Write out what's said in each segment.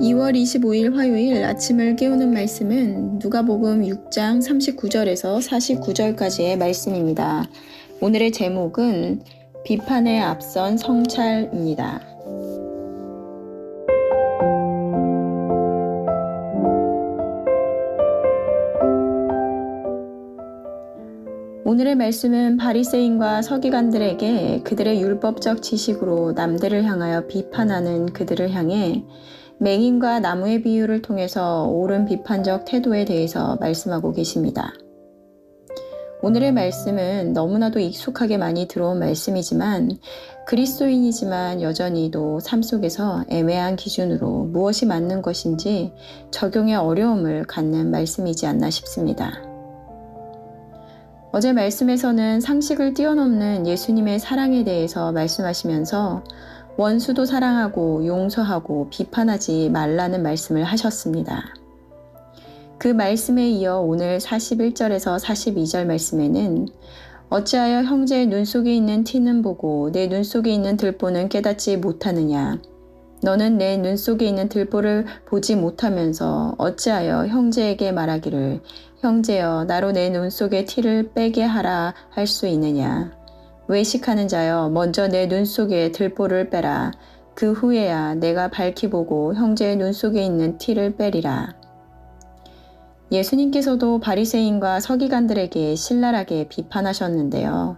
2월 25일 화요일 아침을 깨우는 말씀은 누가복음 6장 39절에서 49절까지의 말씀입니다. 오늘의 제목은 비판에 앞선 성찰입니다. 오늘의 말씀은 바리새인과 서기관들에게 그들의 율법적 지식으로 남들을 향하여 비판하는 그들을 향해 맹인과 나무의 비유를 통해서 옳은 비판적 태도에 대해서 말씀하고 계십니다. 오늘의 말씀은 너무나도 익숙하게 많이 들어온 말씀이지만 그리스도인이지만 여전히도 삶 속에서 애매한 기준으로 무엇이 맞는 것인지 적용의 어려움을 갖는 말씀이지 않나 싶습니다. 어제 말씀에서는 상식을 뛰어넘는 예수님의 사랑에 대해서 말씀하시면서 원수도 사랑하고 용서하고 비판하지 말라는 말씀을 하셨습니다. 그 말씀에 이어 오늘 41절에서 42절 말씀에는 어찌하여 형제의 눈 속에 있는 티는 보고 내 눈 속에 있는 들보는 깨닫지 못하느냐. 너는 내 눈 속에 있는 들보를 보지 못하면서 어찌하여 형제에게 말하기를 형제여 나로 내 눈 속의 티를 빼게 하라 할 수 있느냐. 외식하는 자여 먼저 내 눈 속에 들보를 빼라. 그 후에야 내가 밝히 보고 형제의 눈 속에 있는 티를 빼리라. 예수님께서도 바리새인과 서기관들에게 신랄하게 비판하셨는데요.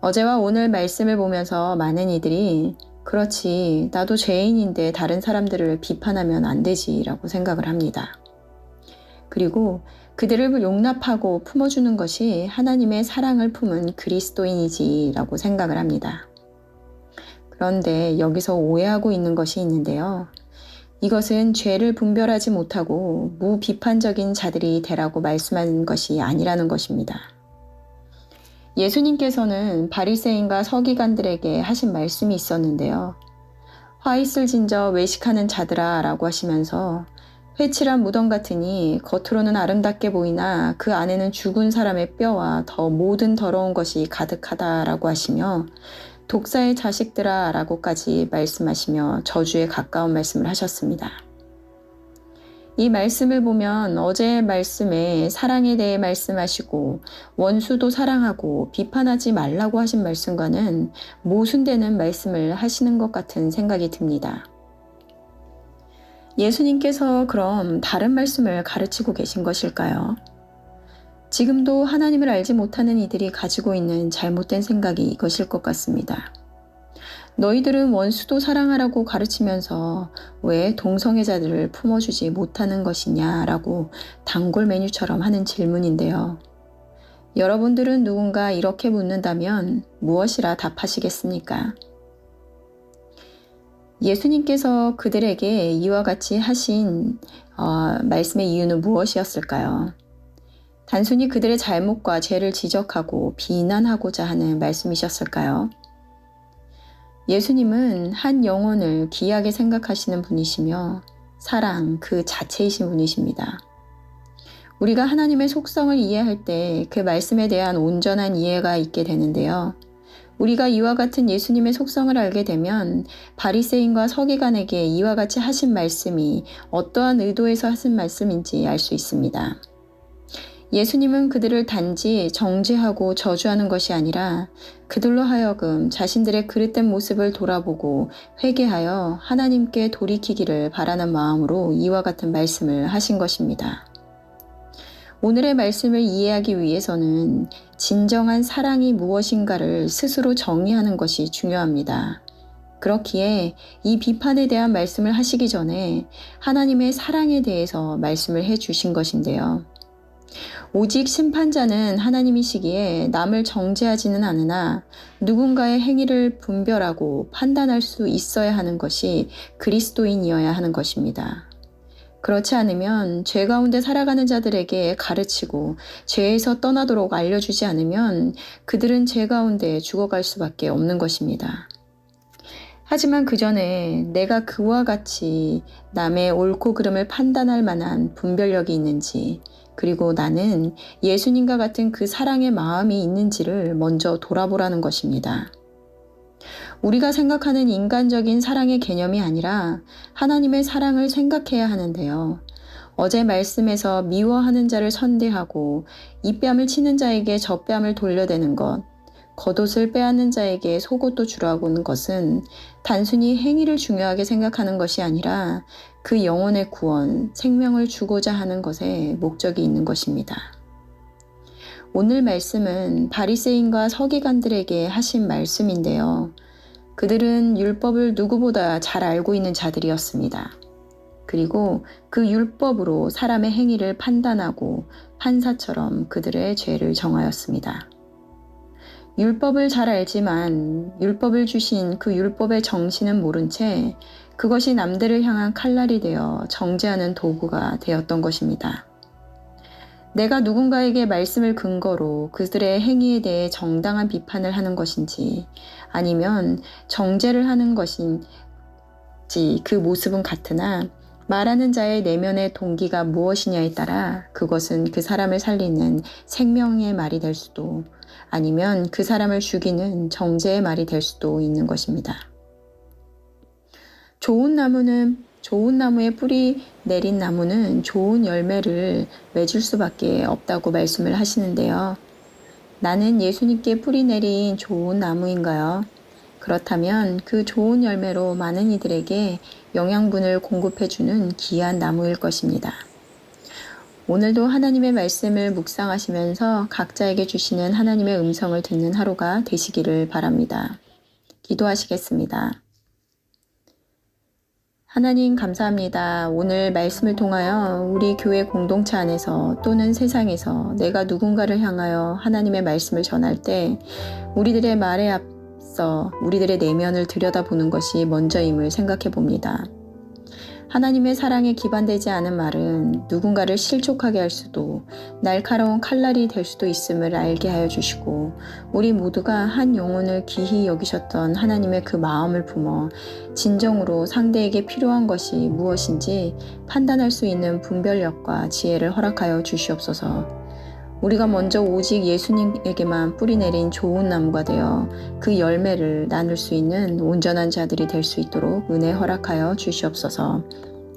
어제와 오늘 말씀을 보면서 많은 이들이 그렇지 나도 죄인인데 다른 사람들을 비판하면 안 되지 라고 생각을 합니다. 그리고 그들을 용납하고 품어주는 것이 하나님의 사랑을 품은 그리스도인이지 라고 생각을 합니다. 그런데 여기서 오해하고 있는 것이 있는데요. 이것은 죄를 분별하지 못하고 무비판적인 자들이 되라고 말씀하는 것이 아니라는 것입니다. 예수님께서는 바리새인과 서기관들에게 하신 말씀이 있었는데요. 화 있을 진저 외식하는 자들아 라고 하시면서 회칠한 무덤 같으니 겉으로는 아름답게 보이나 그 안에는 죽은 사람의 뼈와 더 모든 더러운 것이 가득하다라고 하시며 독사의 자식들아 라고까지 말씀하시며 저주에 가까운 말씀을 하셨습니다. 이 말씀을 보면 어제의 말씀에 사랑에 대해 말씀하시고 원수도 사랑하고 비판하지 말라고 하신 말씀과는 모순되는 말씀을 하시는 것 같은 생각이 듭니다. 예수님께서 그럼 다른 말씀을 가르치고 계신 것일까요? 지금도 하나님을 알지 못하는 이들이 가지고 있는 잘못된 생각이 이것일 것 같습니다. 너희들은 원수도 사랑하라고 가르치면서 왜 동성애자들을 품어주지 못하는 것이냐라고 단골 메뉴처럼 하는 질문인데요. 여러분들은 누군가 이렇게 묻는다면 무엇이라 답하시겠습니까? 예수님께서 그들에게 이와 같이 하신 말씀의 이유는 무엇이었을까요? 단순히 그들의 잘못과 죄를 지적하고 비난하고자 하는 말씀이셨을까요? 예수님은 한 영혼을 귀하게 생각하시는 분이시며 사랑 그 자체이신 분이십니다. 우리가 하나님의 속성을 이해할 때 그 말씀에 대한 온전한 이해가 있게 되는데요. 우리가 이와 같은 예수님의 속성을 알게 되면 바리새인과 서기관에게 이와 같이 하신 말씀이 어떠한 의도에서 하신 말씀인지 알 수 있습니다. 예수님은 그들을 단지 정죄하고 저주하는 것이 아니라 그들로 하여금 자신들의 그릇된 모습을 돌아보고 회개하여 하나님께 돌이키기를 바라는 마음으로 이와 같은 말씀을 하신 것입니다. 오늘의 말씀을 이해하기 위해서는 진정한 사랑이 무엇인가를 스스로 정의하는 것이 중요합니다. 그렇기에 이 비판에 대한 말씀을 하시기 전에 하나님의 사랑에 대해서 말씀을 해 주신 것인데요. 오직 심판자는 하나님이시기에 남을 정죄하지는 않으나 누군가의 행위를 분별하고 판단할 수 있어야 하는 것이 그리스도인이어야 하는 것입니다. 그렇지 않으면 죄 가운데 살아가는 자들에게 가르치고 죄에서 떠나도록 알려주지 않으면 그들은 죄 가운데 죽어갈 수밖에 없는 것입니다. 하지만 그 전에 내가 그와 같이 남의 옳고 그름을 판단할 만한 분별력이 있는지, 그리고 나는 예수님과 같은 그 사랑의 마음이 있는지를 먼저 돌아보라는 것입니다. 우리가 생각하는 인간적인 사랑의 개념이 아니라 하나님의 사랑을 생각해야 하는데요. 어제 말씀에서 미워하는 자를 선대하고 입뺨을 치는 자에게 젖뺨을 돌려대는 것, 겉옷을 빼앗는 자에게 속옷도 주라고 하는 것은 단순히 행위를 중요하게 생각하는 것이 아니라 그 영혼의 구원, 생명을 주고자 하는 것에 목적이 있는 것입니다. 오늘 말씀은 바리새인과 서기관들에게 하신 말씀인데요. 그들은 율법을 누구보다 잘 알고 있는 자들이었습니다. 그리고 그 율법으로 사람의 행위를 판단하고 판사처럼 그들의 죄를 정하였습니다. 율법을 잘 알지만 율법을 주신 그 율법의 정신은 모른 채 그것이 남들을 향한 칼날이 되어 정죄하는 도구가 되었던 것입니다. 내가 누군가에게 말씀을 근거로 그들의 행위에 대해 정당한 비판을 하는 것인지 아니면 정죄를 하는 것인지 그 모습은 같으나 말하는 자의 내면의 동기가 무엇이냐에 따라 그것은 그 사람을 살리는 생명의 말이 될 수도 아니면 그 사람을 죽이는 정죄의 말이 될 수도 있는 것입니다. 좋은 나무에 뿌리 내린 나무는 좋은 열매를 맺을 수밖에 없다고 말씀을 하시는데요. 나는 예수님께 뿌리 내린 좋은 나무인가요? 그렇다면 그 좋은 열매로 많은 이들에게 영양분을 공급해주는 귀한 나무일 것입니다. 오늘도 하나님의 말씀을 묵상하시면서 각자에게 주시는 하나님의 음성을 듣는 하루가 되시기를 바랍니다. 기도하시겠습니다. 하나님 감사합니다. 오늘 말씀을 통하여 우리 교회 공동체 안에서 또는 세상에서 내가 누군가를 향하여 하나님의 말씀을 전할 때 우리들의 말에 앞서 우리들의 내면을 들여다보는 것이 먼저임을 생각해 봅니다. 하나님의 사랑에 기반되지 않은 말은 누군가를 실족하게 할 수도 날카로운 칼날이 될 수도 있음을 알게 하여 주시고 우리 모두가 한 영혼을 귀히 여기셨던 하나님의 그 마음을 품어 진정으로 상대에게 필요한 것이 무엇인지 판단할 수 있는 분별력과 지혜를 허락하여 주시옵소서. 우리가 먼저 오직 예수님에게만 뿌리내린 좋은 나무가 되어 그 열매를 나눌 수 있는 온전한 자들이 될 수 있도록 은혜 허락하여 주시옵소서.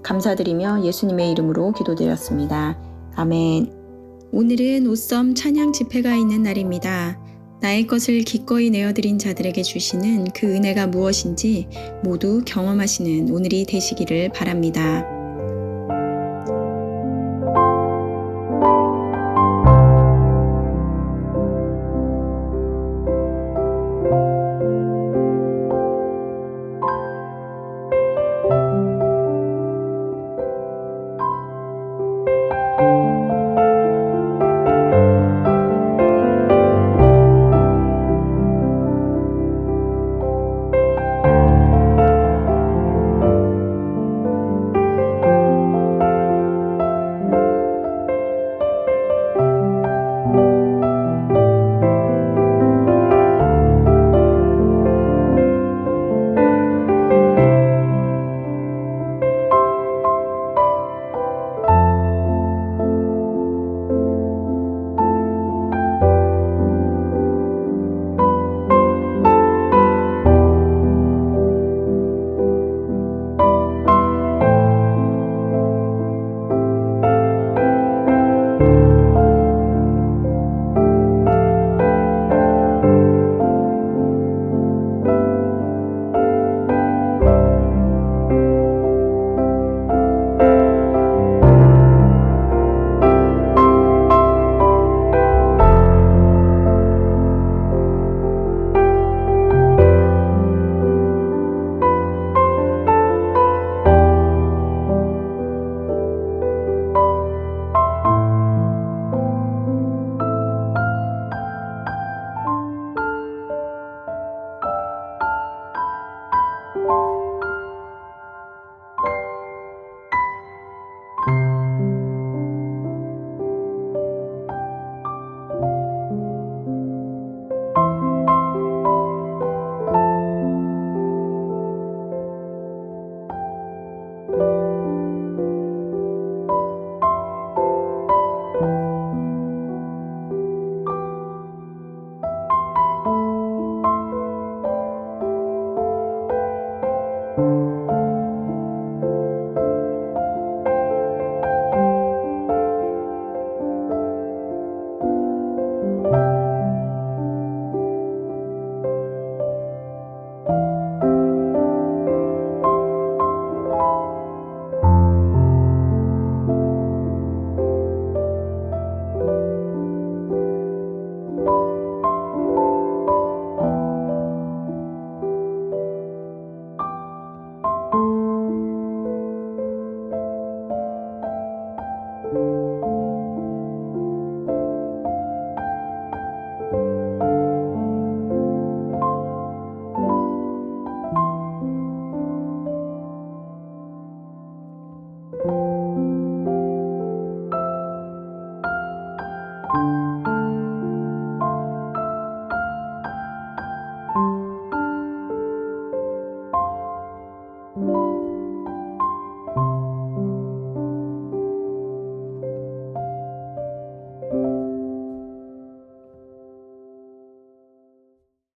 감사드리며 예수님의 이름으로 기도드렸습니다. 아멘. 오늘은 옷섬 찬양 집회가 있는 날입니다. 나의 것을 기꺼이 내어드린 자들에게 주시는 그 은혜가 무엇인지 모두 경험하시는 오늘이 되시기를 바랍니다.